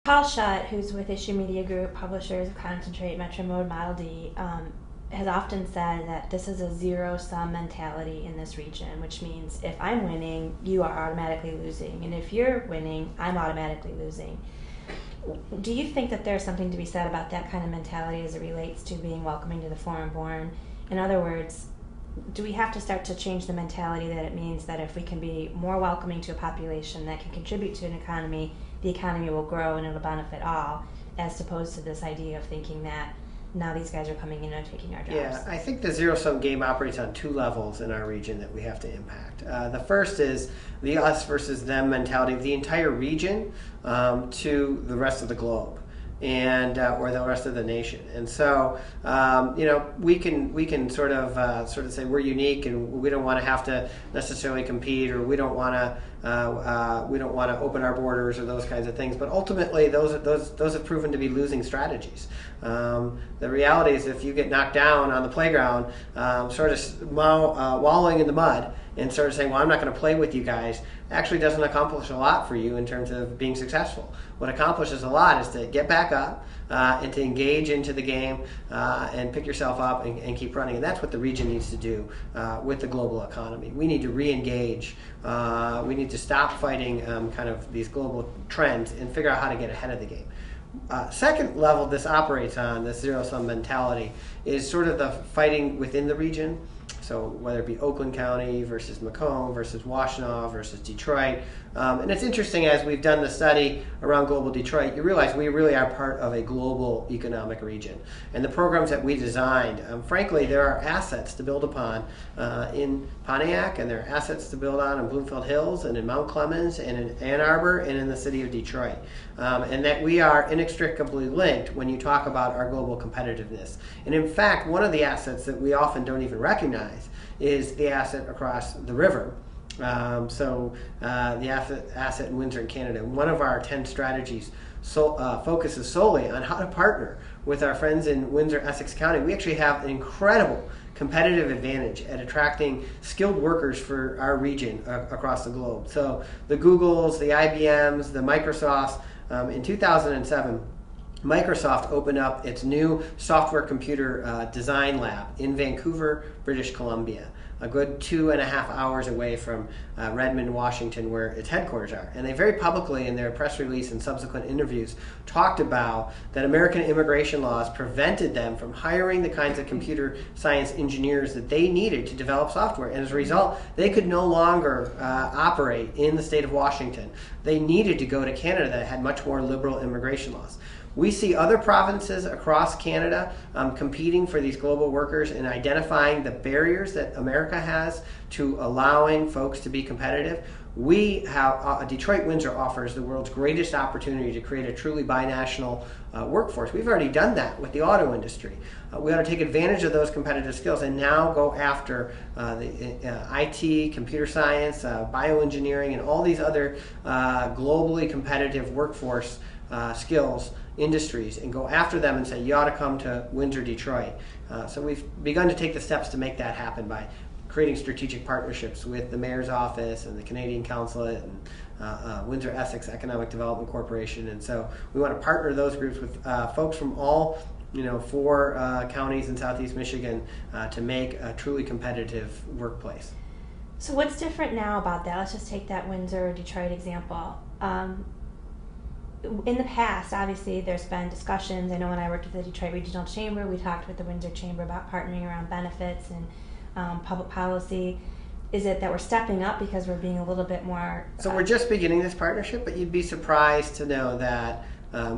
Paul Schutt, who's with Issue Media Group, publishers of Concentrate, Metro Mode, Model D, has often said that this is a zero-sum mentality in this region, which means if I'm winning, you are automatically losing, and if you're winning, I'm automatically losing. Do you think that there's something to be said about that kind of mentality as it relates to being welcoming to the foreign-born? In other words, do we have to start to change the mentality that it means that if we can be more welcoming to a population that can contribute to an economy, the economy will grow and it'll benefit all, as opposed to this idea of thinking that now these guys are coming in and taking our jobs? Yeah, I think the zero-sum game operates on two levels in our region that we have to impact. The first is the us versus them mentality of the entire region to the rest of the globe, and or the rest of the nation. And so we can sort of say we're unique and we don't want to have to necessarily compete, or we don't want to open our borders or those kinds of things. But ultimately, those have proven to be losing strategies. The reality is, if you get knocked down on the playground, sort of wallowing in the mud and sort of saying, well, I'm not going to play with you guys, actually doesn't accomplish a lot for you in terms of being successful. What accomplishes a lot is to get back up and to engage into the game and pick yourself up and keep running. And that's what the region needs to do with the global economy. We need to re-engage. We need to stop fighting kind of these global trends and figure out how to get ahead of the game. Second level this operates on, this zero-sum mentality, is sort of the fighting within the region. So whether it be Oakland County versus Macomb versus Washtenaw versus Detroit. And it's interesting, as we've done the study around global Detroit, you realize we really are part of a global economic region. And the programs that we designed, frankly, there are assets to build upon in Pontiac, and there are assets to build on in Bloomfield Hills and in Mount Clemens and in Ann Arbor and in the city of Detroit. And that we are inextricably linked when you talk about our global competitiveness. And in fact, one of the assets that we often don't even recognize is the asset across the river. The asset in Windsor, Canada. One of our 10 strategies focuses solely on how to partner with our friends in Windsor, Essex County. We actually have an incredible competitive advantage at attracting skilled workers for our region across the globe. So the Googles, the IBMs, the Microsofts. In 2007, Microsoft opened up its new software computer design lab in Vancouver, British Columbia, a good 2.5 hours away from Redmond, Washington, where its headquarters are. And they very publicly, in their press release and subsequent interviews, talked about that American immigration laws prevented them from hiring the kinds of computer science engineers that they needed to develop software. And as a result, they could no longer operate in the state of Washington. They needed to go to Canada that had much more liberal immigration laws. We see other provinces across Canada competing for these global workers and identifying the barriers that America has to allowing folks to be competitive. We have Detroit Windsor offers the world's greatest opportunity to create a truly binational workforce. We've already done that with the auto industry. We ought to take advantage of those competitive skills and now go after the IT, computer science, bioengineering, and all these other globally competitive workforce skills industries, and go after them and say, you ought to come to Windsor, Detroit. So we've begun to take the steps to make that happen by creating strategic partnerships with the Mayor's Office and the Canadian Consulate and Windsor Essex Economic Development Corporation. And so we want to partner those groups with folks from all 4 counties in Southeast Michigan to make a truly competitive workplace. So what's different now about that? Let's just take that Windsor, Detroit example. In the past, obviously, there's been discussions. I know when I worked with the Detroit Regional Chamber, we talked with the Windsor Chamber about partnering around benefits and public policy. Is it that we're stepping up because we're being a little bit more... So we're just beginning this partnership, but you'd be surprised to know that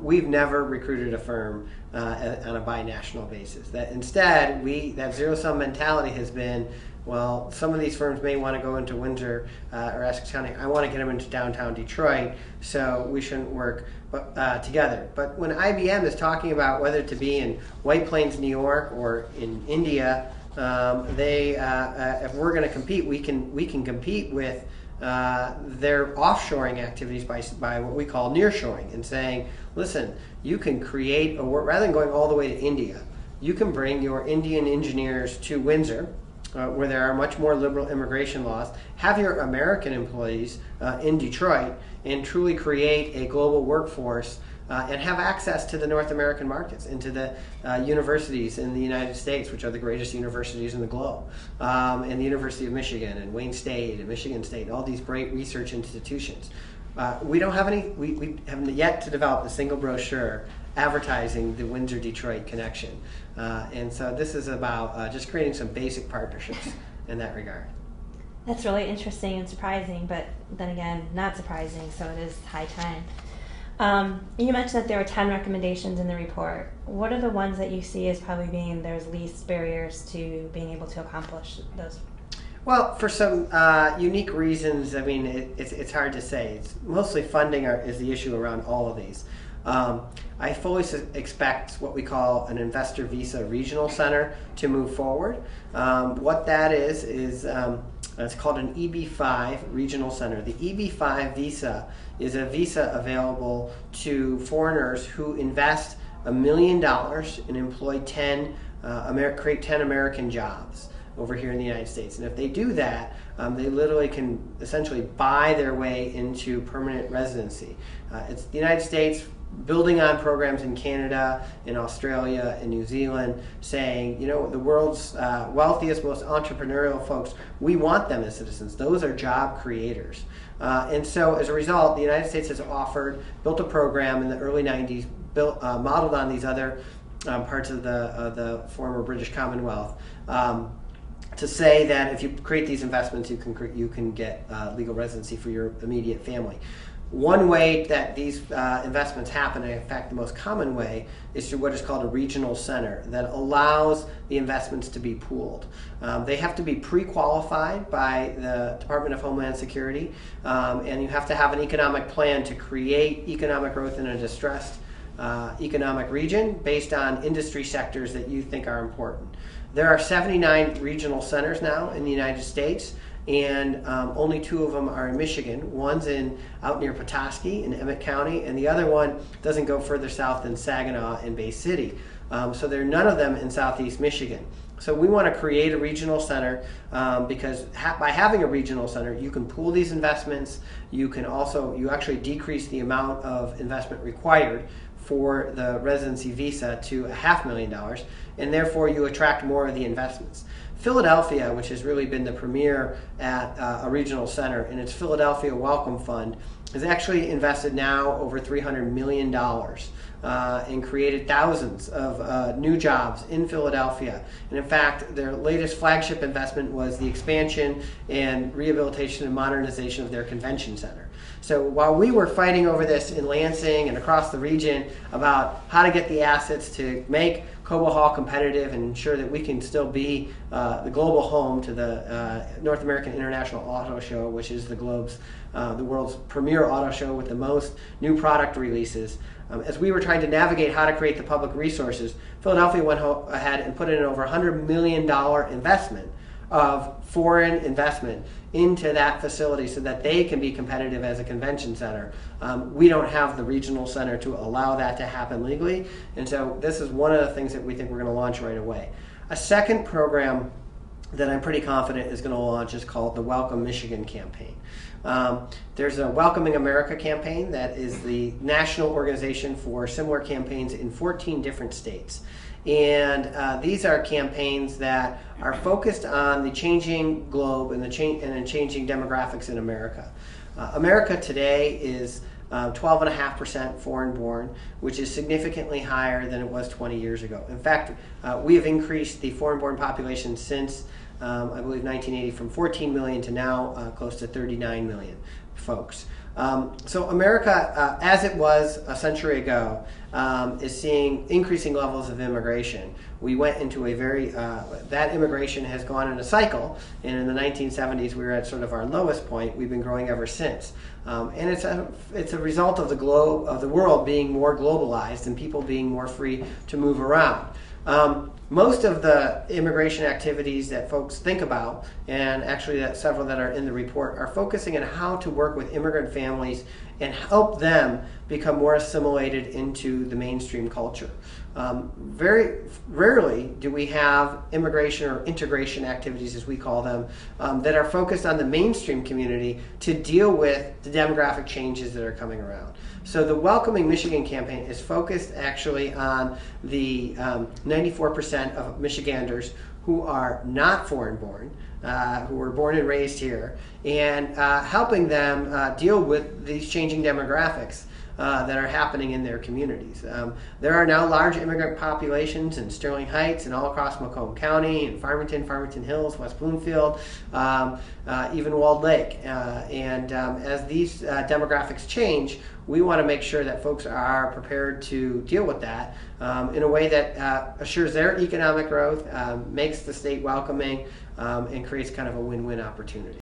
we've never recruited a firm on a binational basis. That instead, that zero-sum mentality has been, well, some of these firms may want to go into Windsor or Essex County. I want to get them into downtown Detroit, so we shouldn't work together. But when IBM is talking about whether to be in White Plains, New York, or in India, if we're going to compete, we can compete with their offshoring activities by what we call nearshoring, and saying, listen, you can create rather than going all the way to India, you can bring your Indian engineers to Windsor, where there are much more liberal immigration laws, have your American employees in Detroit, and truly create a global workforce and have access to the North American markets, into the universities in the United States, which are the greatest universities in the globe, and the University of Michigan and Wayne State and Michigan State, and all these great research institutions. We don't have any. We have yet to develop a single brochure advertising the Windsor-Detroit connection, and so this is about just creating some basic partnerships in that regard. That's really interesting and surprising, but then again, not surprising, so it is high time. You mentioned that there were 10 recommendations in the report. What are the ones that you see as probably being there's least barriers to being able to accomplish those? Well, for some unique reasons, I mean, it's hard to say. It's mostly funding is the issue around all of these. I fully expect what we call an investor visa regional center to move forward. What that is it's called an EB-5 regional center. The EB-5 visa is a visa available to foreigners who invest $1 million and employ create 10 American jobs over here in the United States. And if they do that, they literally can essentially buy their way into permanent residency. It's the United States building on programs in Canada, in Australia, in New Zealand, saying, you know, the world's wealthiest, most entrepreneurial folks, we want them as citizens. Those are job creators. And so as a result, the United States has built a program in the early 90s, modeled on these other parts of the former British Commonwealth, to say that if you create these investments, you can get legal residency for your immediate family. One way that these investments happen, and in fact the most common way, is through what is called a regional center that allows the investments to be pooled. They have to be pre-qualified by the Department of Homeland Security, and you have to have an economic plan to create economic growth in a distressed economic region based on industry sectors that you think are important. There are 79 regional centers now in the United States, and only 2 of them are in Michigan. One's out near Petoskey in Emmett County, and the other one doesn't go further south than Saginaw and Bay City. So there are none of them in southeast Michigan. So we want to create a regional center because by having a regional center, you can pool these investments. You actually decrease the amount of investment required for the residency visa to $500,000, and therefore you attract more of the investments. Philadelphia, which has really been the premier at a regional center, and its Philadelphia Welcome Fund has actually invested now over $300 million and created thousands of new jobs in Philadelphia. And in fact, their latest flagship investment was the expansion and rehabilitation and modernization of their convention center. So while we were fighting over this in Lansing and across the region about how to get the assets to make Cobo Hall competitive and ensure that we can still be the global home to the North American International Auto Show, which is the world's premier auto show with the most new product releases. As we were trying to navigate how to create the public resources, Philadelphia went ahead and put in over $100 million investment of foreign investment into that facility so that they can be competitive as a convention center. We don't have the regional center to allow that to happen legally, and so this is one of the things that we think we're going to launch right away. A second program that I'm pretty confident is going to launch is called the Welcome Michigan campaign. There's a Welcoming America campaign that is the national organization for similar campaigns in 14 different states. And these are campaigns that are focused on the changing globe and the changing demographics in America. America today is 12.5% foreign born, which is significantly higher than it was 20 years ago. In fact, we have increased the foreign born population since, I believe, 1980 from 14 million to now close to 39 million folks. So America, as it was a century ago, is seeing increasing levels of immigration. We went into that immigration has gone in a cycle, and in the 1970s we were at sort of our lowest point. We've been growing ever since. And it's a result of the world being more globalized and people being more free to move around. Most of the immigration activities that folks think about, and actually that several that are in the report, are focusing on how to work with immigrant families and help them become more assimilated into the mainstream culture. Very rarely do we have immigration or integration activities, as we call them, that are focused on the mainstream community to deal with the demographic changes that are coming around. So the Welcoming Michigan campaign is focused actually on the 94% of Michiganders who are not foreign-born, who were born and raised here, and helping them deal with these changing demographics that are happening in their communities. There are now large immigrant populations in Sterling Heights and all across Macomb County, in Farmington, Farmington Hills, West Bloomfield, even Walled Lake. As these demographics change, we want to make sure that folks are prepared to deal with that in a way that assures their economic growth, makes the state welcoming, and creates kind of a win-win opportunity.